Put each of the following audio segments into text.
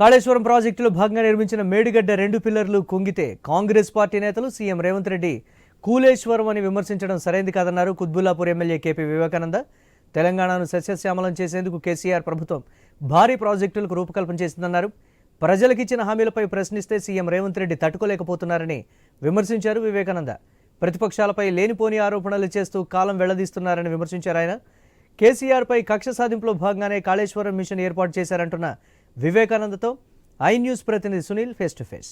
కాళేశ్వరం ప్రాజెక్టులో భాగంగా నిర్మించిన మేడిగడ్డ 2 పిల్లర్లు కుంగితే కాంగ్రెస్ పార్టీ నేతలు సీఎం రేవంత్ రెడ్డి కూలేశ్వరం అని విమర్శించడం సరైంది కాదన్నారు. కుత్బుల్లాపూర్ ఎమ్మెల్యే కేపీ వివేకానంద తెలంగాణను సస్యశ్యామలం చేసేందుకు కేసీఆర్ ప్రభుత్వం భారీ ప్రాజెక్టులకు రూపకల్పన చేసిందన్నారు. ప్రజలకిచ్చిన హామీలపై ప్రశ్నిస్తే సీఎం రేవంత్ రెడ్డి తట్టుకోలేకపోతున్నారని విమర్శించారు వివేకానంద. ప్రతిపక్షాలపై లేనిపోని ఆరోపణలు చేస్తూ కాలం వెళ్లదీస్తున్నారని విమర్శించారు ఆయన. కేసీఆర్పై కక్ష సాధింపులో భాగంగానే కాళేశ్వరం మిషన్ ఏర్పాటు చేశారంటున్న వివేకానందతో ఐ న్యూస్ ప్రతినిధి సునీల్ ఫేస్ టు ఫేస్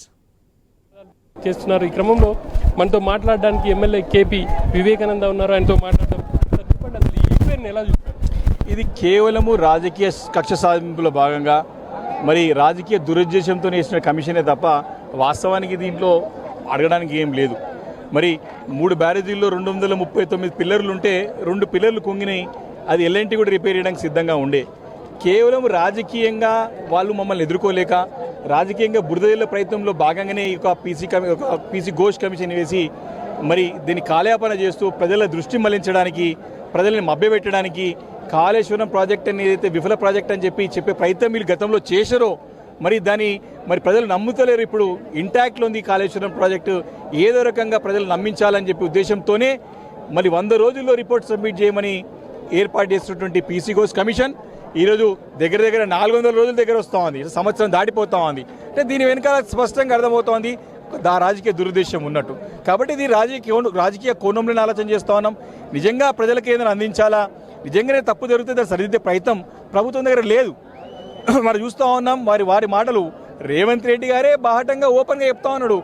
చేస్తున్నారు. ఈ క్రమంలో మనతో మాట్లాడడానికి ఎమ్మెల్యే కేపీ వివేకానంద ఉన్నారు. ఆయనతో మాట్లాడడం చెప్పండి, అసలు ఈ ఈవెంట్ని ఎలా చూస్తారు? ఇది కేవలము రాజకీయ కక్ష సాధింపులో భాగంగా మరి రాజకీయ దురుద్దేశంతో వేసిన కమిషనే తప్ప వాస్తవానికి దీంట్లో అడగడానికి ఏం లేదు. మరి 3 బ్యారేజీల్లో 239 పిల్లర్లు ఉంటే 2 పిల్లర్లు కుంగినాయి. అది ఎల్ఎన్టీ కూడా రిపేర్ చేయడానికి సిద్ధంగా ఉండే. కేవలం రాజకీయంగా వాళ్ళు మమ్మల్ని ఎదుర్కోలేక రాజకీయంగా బురదల ప్రయత్నంలో భాగంగానే ఒక పీసీ ఘోష్ కమిషన్ వేసి మరి దీన్ని కాలయాపన చేస్తూ ప్రజల దృష్టి మళ్లించడానికి, ప్రజల్ని మభ్యపెట్టడానికి కాళేశ్వరం ప్రాజెక్ట్ అని ఏదైతే విఫల ప్రాజెక్ట్ అని చెప్పే ప్రయత్నం వీళ్ళు గతంలో చేశారో మరి దాన్ని ప్రజలు నమ్ముతలేరు. ఇప్పుడు ఇంటాక్ట్లో ఉంది కాళేశ్వరం ప్రాజెక్టు. ఏదో రకంగా ప్రజలు నమ్మించాలని చెప్పి ఉద్దేశంతోనే మరి 100 రోజుల్లో రిపోర్ట్ సబ్మిట్ చేయమని ఏర్పాటు చేస్తున్నటువంటి పీసీ ఘోష్ కమిషన్ ఈరోజు దగ్గర 400 రోజుల దగ్గర వస్తూ ఉంది. సంవత్సరం దాటిపోతా ఉంది. అంటే దీని వెనకాల స్పష్టంగా అర్థమవుతోంది రాజకీయ దురుద్దేశం ఉన్నట్టు. కాబట్టి ఇది రాజకీయ కోణంలో ఆలోచన చేస్తూ ఉన్నాం. నిజంగా ప్రజలకు ఏదైనా అందించాలా, నిజంగానే తప్పు జరిగితే దాన్ని సరిదిద్దే ప్రయత్నం ప్రభుత్వం దగ్గర లేదు. మరి చూస్తూ ఉన్నాం వారి మాటలు. రేవంత్ రెడ్డి గారే బాహటంగా ఓపెన్గా చెప్తా ఉన్నాడు,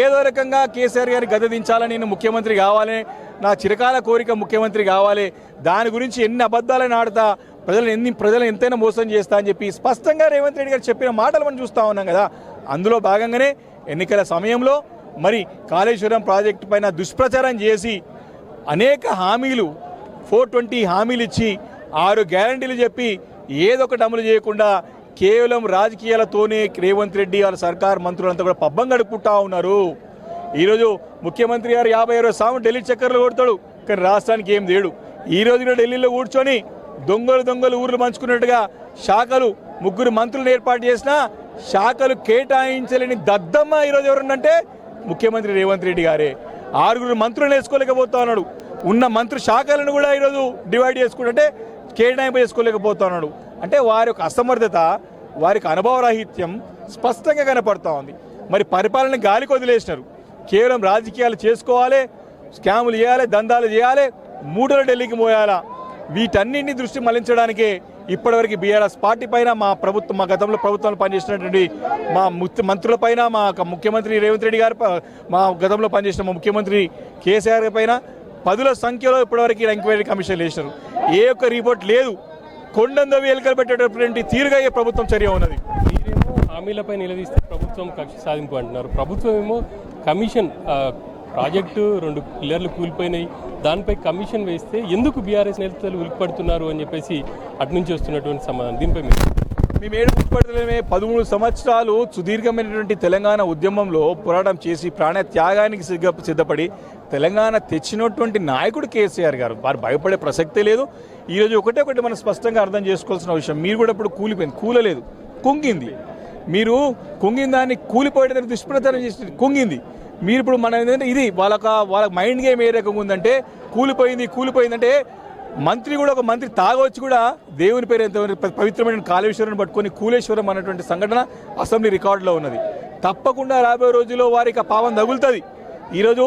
ఏదో రకంగా కేసీఆర్ గారిని గద్దెదించాలని, నేను ముఖ్యమంత్రి కావాలి, నా చిరకాల కోరిక ముఖ్యమంత్రి కావాలి, దాని గురించి ఎన్ని అబద్ధాలను ఆడతా, ప్రజలను ఎంతైనా మోసం చేస్తా అని చెప్పి స్పష్టంగా రేవంత్ రెడ్డి గారు చెప్పిన మాటలు మనం చూస్తూ ఉన్నాం కదా. అందులో భాగంగానే ఎన్నికల సమయంలో మరి కాళేశ్వరం ప్రాజెక్టు పైన దుష్ప్రచారం చేసి అనేక హామీలు 420 హామీలు ఇచ్చి 6 గ్యారంటీలు చెప్పి ఏదొకటి అమలు చేయకుండా కేవలం రాజకీయాలతోనే రేవంత్ రెడ్డి వాళ్ళ సర్కార్ మంత్రులంతా కూడా పబ్బం గడుపుకుంటా ఉన్నారు. ఈరోజు ముఖ్యమంత్రి గారు 50 సార్లు ఢిల్లీ చక్కర్లు కొడతాడు, కానీ రాష్ట్రానికి ఏం తేడు. ఈరోజు కూడా ఢిల్లీలో కూర్చొని దొంగలు ఊర్లు పంచుకున్నట్టుగా శాఖలు 3 మంత్రులను ఏర్పాటు చేసినా శాఖలు కేటాయించలేని దద్దమ్మ ఈరోజు ఎవరుందంటే ముఖ్యమంత్రి రేవంత్ రెడ్డి గారే. 6 మంత్రులను వేసుకోలేకపోతా ఉన్నాడు. ఉన్న మంత్రి శాఖలను కూడా ఈరోజు డివైడ్ చేసుకుంటే కేటాయింపు చేసుకోలేకపోతా ఉన్నాడు. అంటే వారి యొక్క అసమర్థత, వారికి అనుభవరాహిత్యం స్పష్టంగా కనపడతా ఉంది. మరి పరిపాలన గాలికి వదిలేసినారు. కేవలం రాజకీయాలు చేసుకోవాలి, స్కాములు చేయాలి, దందాలు చేయాలి, మూటలు ఢిల్లీకి మోయాలా, వీటన్నింటినీ దృష్టి మళ్లించడానికే ఇప్పటివరకు బీఆర్ఎస్ పార్టీ పైన మా గతంలో ప్రభుత్వంలో పనిచేసినటువంటి మా మంత్రుల పైన, మా ముఖ్యమంత్రి రేవంత్ రెడ్డి గారు, మా గతంలో పనిచేసిన మా ముఖ్యమంత్రి కేసీఆర్ పైన 10ల సంఖ్యలో ఇప్పటివరకు ఎంక్వైరీ కమిషన్ వేసినారు. ఏ ఒక్క రిపోర్ట్ లేదు. కొండందవి ఎలుకలు పెట్టేటటువంటి తీరుగా ఈ ప్రభుత్వం చర్య ఉన్నది. మీరేమో హామీలపై నిలదీస్తే ప్రభుత్వం కక్ష సాధింపు అంటున్నారు. ప్రభుత్వం ఏమో కమిషన్ ప్రాజెక్టు 2 పిల్లర్లు కూలిపోయినాయి, దానిపై కమిషన్ వేస్తే ఎందుకు బీఆర్ఎస్ నేతలు ఉలిక్పడుతున్నారు అని చెప్పేసి అటు నుంచి వస్తున్నటువంటి సమాధానం దీనిపై మేము ఏడు ఉలిక్పడతలేమే. 13 సంవత్సరాలు సుదీర్ఘమైనటువంటి తెలంగాణ ఉద్యమంలో పోరాటం చేసి ప్రాణ త్యాగానికి సిద్ధపడి తెలంగాణ తెచ్చినటువంటి నాయకుడు కేసీఆర్ గారు. వారు భయపడే ప్రసక్తే లేదు. ఈరోజు ఒకటి మనం స్పష్టంగా అర్థం చేసుకోవాల్సిన విషయం, మీరు కూడా ఇప్పుడు కూలిపోయింది, కూలలేదు, కుంగింది. మీరు కుంగిన దాన్ని కూలిపోయేటప్పుడు దుష్ప్రచారం చేసి కుంగింది. మీరు ఇప్పుడు మన ఏంటంటే ఇది వాళ్ళ మైండ్ గేమ్ ఏ రకంగా ఉందంటే కూలిపోయిందంటే మంత్రి కూడా, ఒక మంత్రి తాగొచ్చి కూడా దేవుని పేరు ఎంత పవిత్రమైన కాళేశ్వరాన్ని పట్టుకొని కూలేశ్వరం అన్నటువంటి సంఘటన అసెంబ్లీ రికార్డులో ఉన్నది. తప్పకుండా రాబోయే రోజుల్లో వారికి ఆ పావం తగులుతుంది. ఈరోజు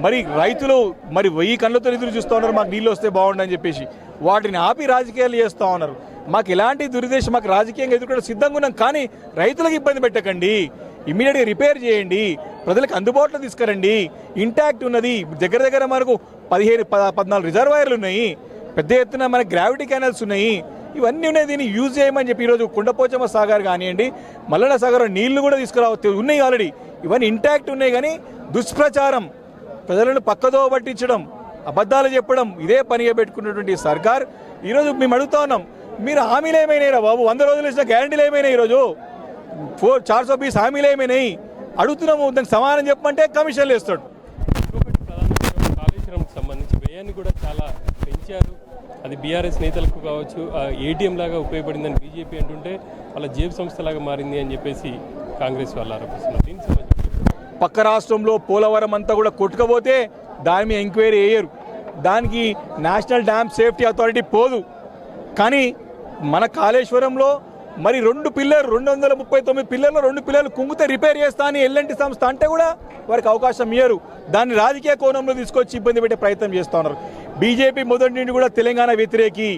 మరి రైతులు 1000 కళ్ళతో ఎదురు చూస్తూ ఉన్నారు, మాకు నీళ్ళు వస్తే బాగుండని చెప్పేసి. వాటిని ఆపి రాజకీయాలు చేస్తూ ఉన్నారు. మాకు ఎలాంటి దురుద్దేశం, మాకు రాజకీయంగా ఎదుర్కొనే సిద్ధంగా ఉన్నాం, కానీ రైతులకు ఇబ్బంది పెట్టకండి, ఇమ్మీడియట్గా రిపేర్ చేయండి, ప్రజలకు అందుబాటులో తీసుకురండి. ఇంటాక్ట్ ఉన్నది. దగ్గర మనకు 14 రిజర్వాయర్లు ఉన్నాయి, పెద్ద ఎత్తున మన గ్రావిటీ కెనాల్స్ ఉన్నాయి, ఇవన్నీ ఉన్నాయి. దీన్ని యూజ్ చేయమని చెప్పి ఈరోజు కుండపోచమ్మ సాగర్ కానివ్వండి, మల్లన్న సాగర్ నీళ్లు కూడా తీసుకురావచ్చు ఉన్నాయి ఆల్రెడీ. ఇవన్నీ ఇంటాక్ట్ ఉన్నాయి. కానీ దుష్ప్రచారం, ప్రజలను పక్కదో పట్టించడం, అబద్ధాలు చెప్పడం, ఇదే పనిగా పెట్టుకున్నటువంటి సర్కార్. ఈరోజు మేము అడుగుతా ఉన్నాం, మీరు హామీలు ఏమైనాయి రా బాబు? 100 రోజులు ఇచ్చిన గ్యారంటీలు ఏమైనాయి? ఈరోజు 420 హామీలు ఏమైనాయి అడుగుతున్నాము. దానికి సమాధానం చెప్పమంటే కమిషన్లు వేస్తాడు. కాళేశ్వరం సంబంధించి వ్యయాన్ని కూడా చాలా పెంచారు. అది బీఆర్ఎస్ నేతలకు కావచ్చు ఏటీఎం లాగా ఉపయోగపడిందని బీజేపీ అంటుంటే వాళ్ళ జేబు సంస్థలాగా మారింది అని చెప్పేసి కాంగ్రెస్ వాళ్ళు ఆరోపిస్తున్నారు. దీనికి సంబంధించి పక్క రాష్ట్రంలో పోలవరం అంతా కూడా కొట్టుకపోతే దాని మీద ఎంక్వైరీ వేయరు, దానికి నేషనల్ డ్యామ్ సేఫ్టీ అథారిటీ పోదు. కానీ మన కాళేశ్వరంలో మరి 2 పిల్లర్లు 239 పిల్లర్లు 2 పిల్లర్లు కుంగితే రిపేర్ చేస్తా అని ఎల్ఎన్టీ సంస్థ అంటే కూడా వారికి అవకాశం ఇయ్యరు. దాన్ని రాజకీయ కోణంలో తీసుకొచ్చి ఇబ్బంది పెట్టే ప్రయత్నం చేస్తూ ఉన్నారు. బీజేపీ మొదటి నుండి కూడా తెలంగాణ వ్యతిరేకి,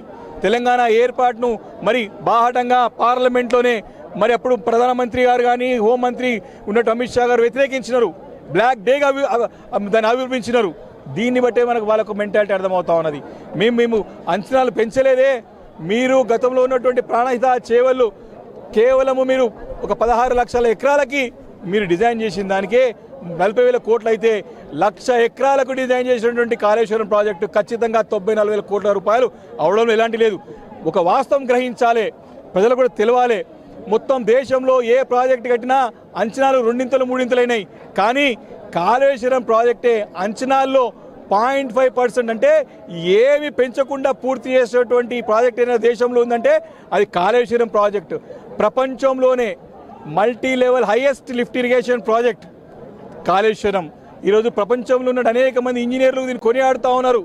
తెలంగాణ ఏర్పాటును మరి బాహటంగా పార్లమెంట్లోనే మరి అప్పుడు ప్రధానమంత్రి గారు కానీ హోంమంత్రి ఉన్నట్టు అమిత్ షా గారు వ్యతిరేకించినారు, బ్లాక్ డేగా దాన్ని ఆవిర్భించినారు. దీన్ని బట్టే మనకు వాళ్ళకు మెంటాలిటీ అర్థమవుతా ఉన్నది. మేము అంచనాలు పెంచలేదే, మీరు గతంలో ఉన్నటువంటి ప్రాణహిత చేవళ్ళు కేవలము మీరు ఒక 16 లక్షల ఎకరాలకి మీరు డిజైన్ చేసిన దానికే 40,000 కోట్లు అయితే 1,00,000 ఎకరాలకు డిజైన్ చేసినటువంటి కాళేశ్వరం ప్రాజెక్టు ఖచ్చితంగా 94,000 కోట్ల రూపాయలు అవడంలో ఎలాంటి లేదు. ఒక వాస్తవం గ్రహించాలి, ప్రజలు కూడా తెలవాలి. మొత్తం దేశంలో ఏ ప్రాజెక్టు కట్టినా అంచనాలు 2 3 కానీ కాళేశ్వరం ప్రాజెక్టే అంచనాల్లో 0.5% అంటే ఏమి పెంచకుండా పూర్తి చేసేటువంటి ప్రాజెక్ట్ అయినా దేశంలో ఉందంటే అది కాళేశ్వరం ప్రాజెక్టు. ప్రపంచంలోనే multi level highest lift irrigation project Kaleshwaram. ఈరోజు ప్రపంచంలో ఉన్న అనేక మంది ఇంజనీర్లు దీన్ని కొనియాడుతూ ఉన్నారు,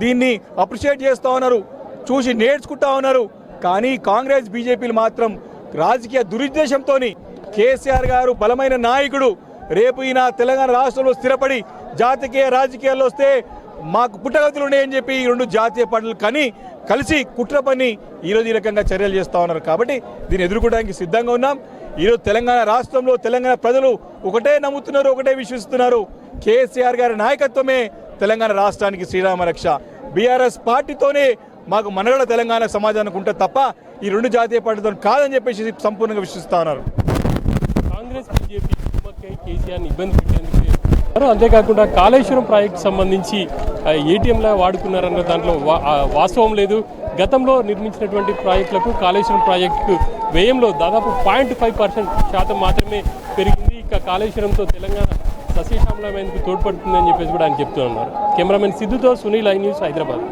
దీన్ని అప్రిషియేట్ చేస్తూ ఉన్నారు, చూసి నేర్చుకుంటా ఉన్నారు. కానీ కాంగ్రెస్ బీజేపీలు మాత్రం రాజకీయ దురుద్దేశంతో కేసీఆర్ గారు బలమైన నాయకుడు, రేపు ఈయన తెలంగాణ రాష్ట్రంలో స్థిరపడి జాతీయ రాజకీయాల్లో వస్తే మాకు పుట్టగతులు ఉన్నాయని చెప్పి ఈ 2 జాతీయ పార్టీలు కానీ కలిసి కుట్ర పని ఈరోజు ఈ రకంగా చర్యలు చేస్తూ ఉన్నారు. కాబట్టి దీన్ని ఎదుర్కోవడానికి సిద్ధంగా ఉన్నాం. ఈరోజు తెలంగాణ రాష్ట్రంలో తెలంగాణ ప్రజలు ఒకటే నమ్ముతున్నారు, ఒకటే విశ్వసిస్తున్నారు. కేసీఆర్ గారి నాయకత్వమే తెలంగాణ రాష్ట్రానికి శ్రీరామ రక్ష. బీఆర్ఎస్ పార్టీతోనే మాకు మనగడ తెలంగాణ సమాజానికి ఉంటుంది తప్ప ఈ 2 జాతీయ పార్టీతో కాదని చెప్పేసి సంపూర్ణంగా విశ్వసిస్తా ఉన్నారు. కాంగ్రెస్ బీజేపీ కేసీఆర్ని ఇబ్బంది పెట్టేందుకు అంతేకాకుండా కాళేశ్వరం ప్రాజెక్టు సంబంధించి ఏటీఎంలా వాడుకున్నారన్న దాంట్లో వాస్తవం లేదు. గతంలో నిర్మించినటువంటి ప్రాజెక్టులకు కాళేశ్వరం ప్రాజెక్టు వ్యయంలో దాదాపు 0.5% మాత్రమే పెరిగింది. ఇక కాళేశ్వరంతో తెలంగాణ సస్యశ్యామలమైనందుకు తోడ్పడుతుందని చెప్పేసి కూడా ఆయన చెప్తూ ఉన్నారు. కెమెరామెన్ సిద్ధుతో సునీల్, ఐ న్యూస్, హైదరాబాద్.